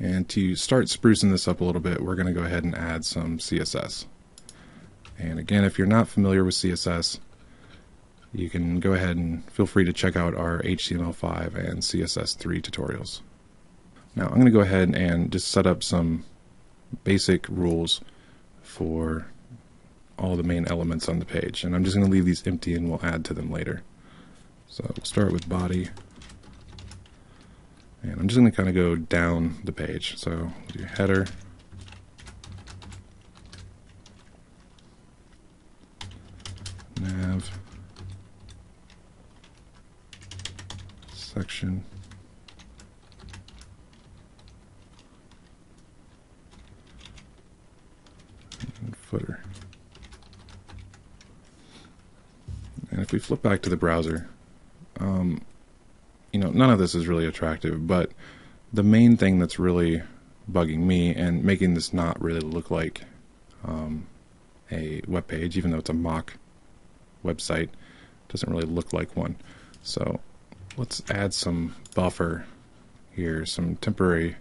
And to start sprucing this up a little bit, we're going to go ahead and add some CSS. And again, if you're not familiar with CSS, you can go ahead and feel free to check out our HTML5 and CSS3 tutorials. Now I'm going to go ahead and just set up some basic rules for all the main elements on the page. And I'm just going to leave these empty and we'll add to them later. So we'll start with body. And I'm just going to kind of go down the page. So we'll do header. Nav. Section. And footer. And if we flip back to the browser, none of this is really attractive, but the main thing that's really bugging me and making this not really look like a web page, even though it's a mock website, doesn't really look like one. So let's add some buffer here, some temporary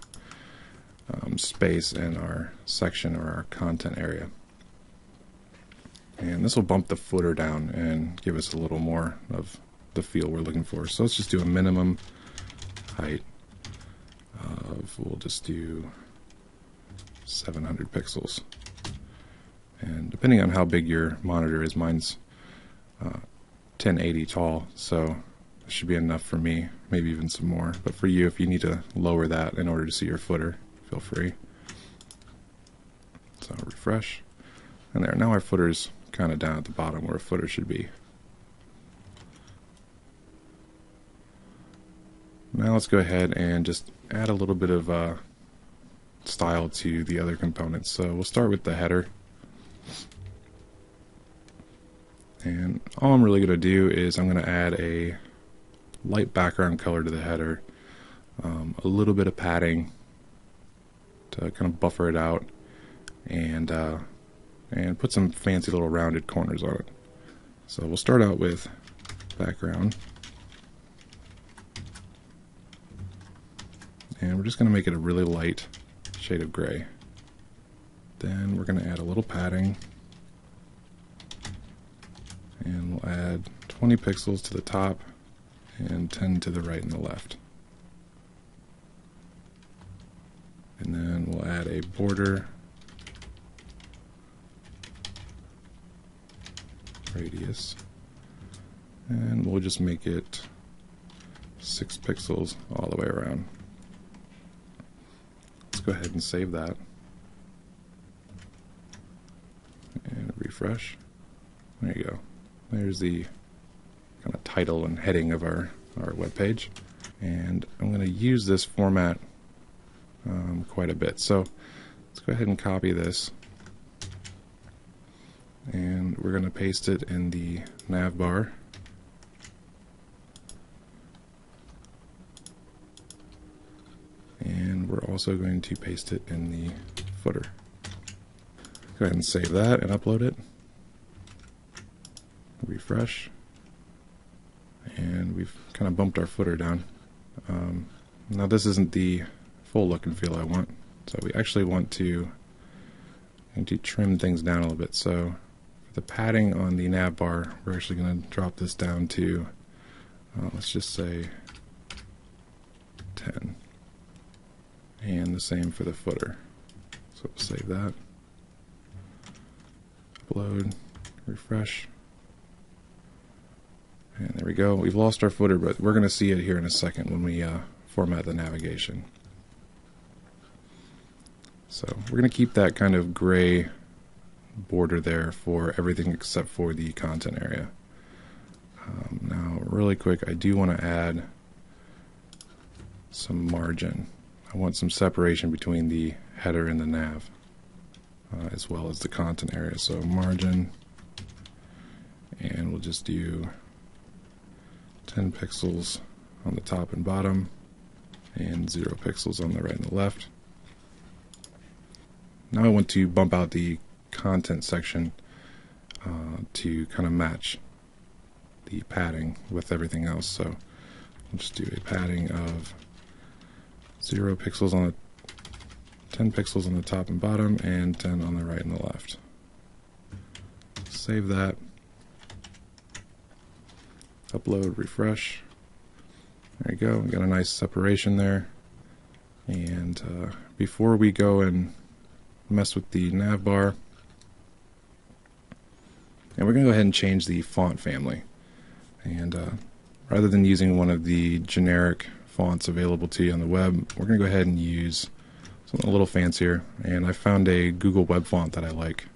space in our section or our content area. And this will bump the footer down and give us a little more of the feel we're looking for. So let's just do a minimum height of, we'll just do 700 pixels. And depending on how big your monitor is, mine's 1080 tall, so it should be enough for me, maybe even some more. But for you, if you need to lower that in order to see your footer, feel free. So refresh. And there, now our footer's kind of down at the bottom where a footer should be. Now let's go ahead and just add a little bit of style to the other components. So we'll start with the header. And all I'm really going to do is I'm going to add a light background color to the header, a little bit of padding to kind of buffer it out, and put some fancy little rounded corners on it. So we'll start out with background. And we're just going to make it a really light shade of gray. Then we're going to add a little padding. And we'll add 20 pixels to the top and 10 to the right and the left. And then we'll add a border radius. And we'll just make it 6 pixels all the way around. Let's go ahead and save that. And refresh. There you go. There's the kind of title and heading of our web page. And I'm going to use this format quite a bit. So let's go ahead and copy this. And we're going to paste it in the nav bar. And we're also going to paste it in the footer. Go ahead and save that and upload it. Refresh. And we've kind of bumped our footer down. Now this isn't the full look and feel I want, so we actually want to trim things down a little bit. So for the padding on the nav bar, we're actually going to drop this down to, let's just say 10. And the same for the footer. So we'll save that. Upload, refresh. And there we go. We've lost our footer, but we're going to see it here in a second when we format the navigation. So we're going to keep that kind of gray border there for everything except for the content area. Now, really quick, I do want to add some margin. I want some separation between the header and the nav, as well as the content area. So margin, and we'll just do 10 pixels on the top and bottom, and 0 pixels on the right and the left. Now I want to bump out the content section to kind of match the padding with everything else. So we'll just do a padding of 0 pixels on the 10 pixels on the top and bottom, and 10 on the right and the left. Save that. Upload, refresh. There you go, we got a nice separation there. And before we go and mess with the nav bar, and we're going to go ahead and change the font family. And rather than using one of the generic fonts available to you on the web, we're going to go ahead and use something a little fancier. And I found a Google web font that I like.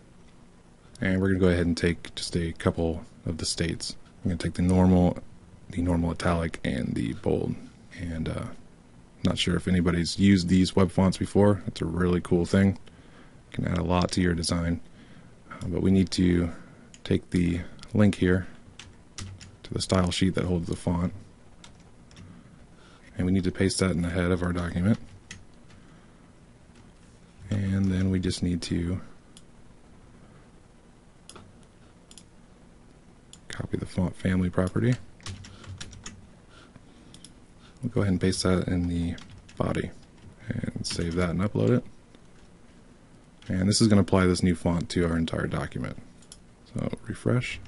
And we're going to go ahead and take just a couple of the states. I'm going to take the normal italic, and the bold. And not sure if anybody's used these web fonts before. It's a really cool thing. It can add a lot to your design. But we need to take the link here to the style sheet that holds the font. And we need to paste that in the head of our document. And then we just need to copy the font family property. We'll go ahead and paste that in the body and save that and upload it. And this is going to apply this new font to our entire document. So refresh.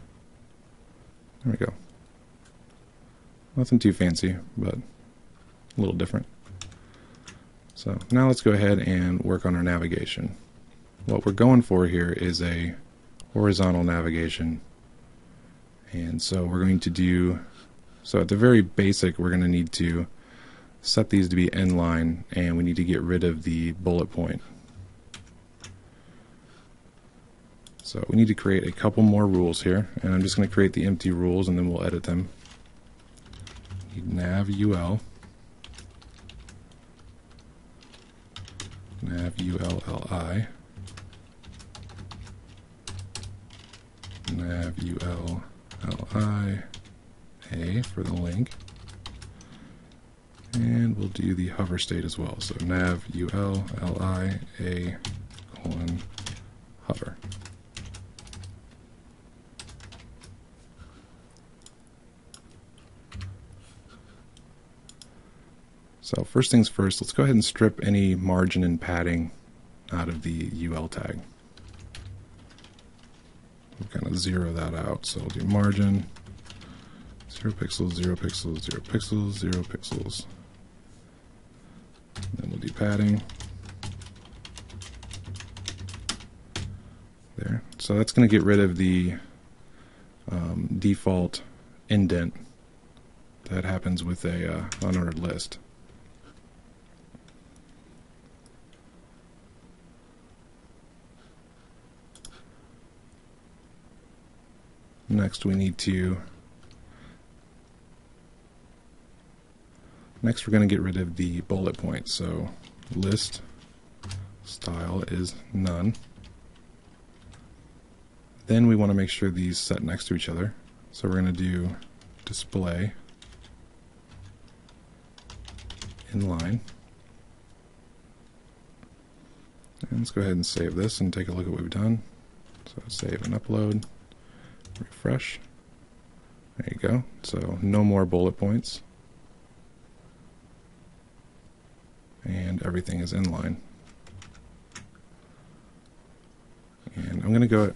There we go. Nothing too fancy, but a little different. So now let's go ahead and work on our navigation. What we're going for here is a horizontal navigation. And so we're going to do, so at the very basic, we're going to need to set these to be inline, and we need to get rid of the bullet point. So we need to create a couple more rules here, and I'm just going to create the empty rules and then we'll edit them. Nav UL, nav ULLI, nav ULLI A for the link, and we'll do the hover state as well. So nav ULLI A colon hover. So first things first, let's go ahead and strip any margin and padding out of the UL tag. We'll kind of zero that out. So we'll do margin, 0 pixels, 0 pixels, 0 pixels, 0 pixels. Then we'll do padding. There. So that's going to get rid of the default indent that happens with a unordered list. Next we're going to get rid of the bullet point. So list style is none. Then we want to make sure these set next to each other. So we're going to do display inline. And let's go ahead and save this and take a look at what we've done. So save and upload. Refresh. There you go. So no more bullet points. And everything is inline. And I'm going to go,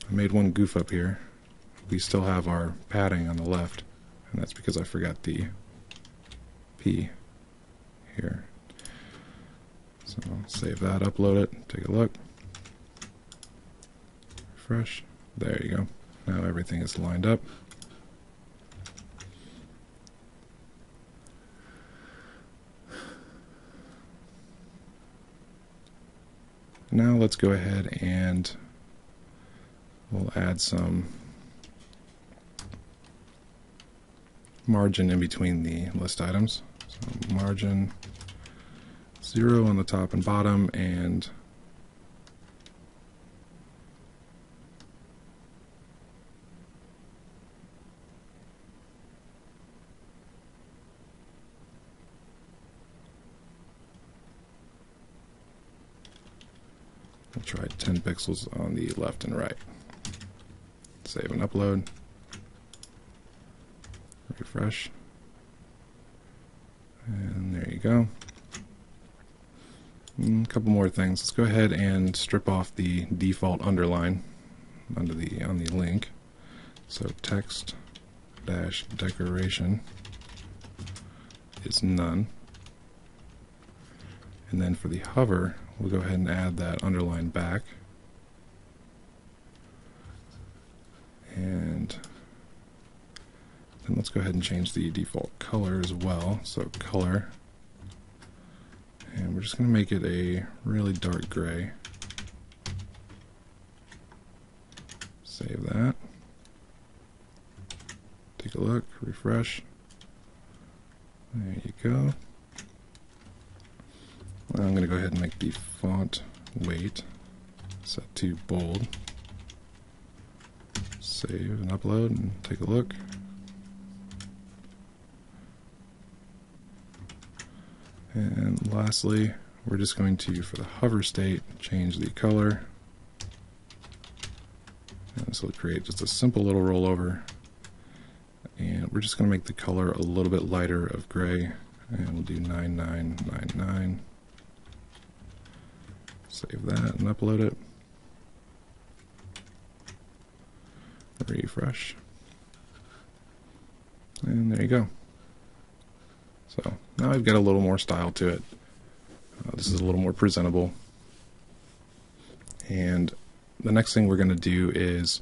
I made one goof up here. We still have our padding on the left, and that's because I forgot the P here. So I'll save that, upload it, take a look. Refresh. There you go. Now everything is lined up. Now let's go ahead and we'll add some margin in between the list items. So margin 0 on the top and bottom, and we'll try 10 pixels on the left and right. Save and upload. Refresh. And there you go. A couple more things. Let's go ahead and strip off the default underline on the link. So text dash decoration is none. And then for the hover, we'll go ahead and add that underline back. And then let's go ahead and change the default color as well. So color. And we're just going to make it a really dark gray. Save that. Take a look, refresh. There you go. I'm going to go ahead and make the font weight set to bold. Save and upload and take a look. And lastly, we're just going to, for the hover state, change the color. And this will create just a simple little rollover. And we're just going to make the color a little bit lighter of gray. And we'll do 9999. Save that and upload it. Refresh. And there you go. So now I've got a little more style to it. This is a little more presentable. And the next thing we're going to do is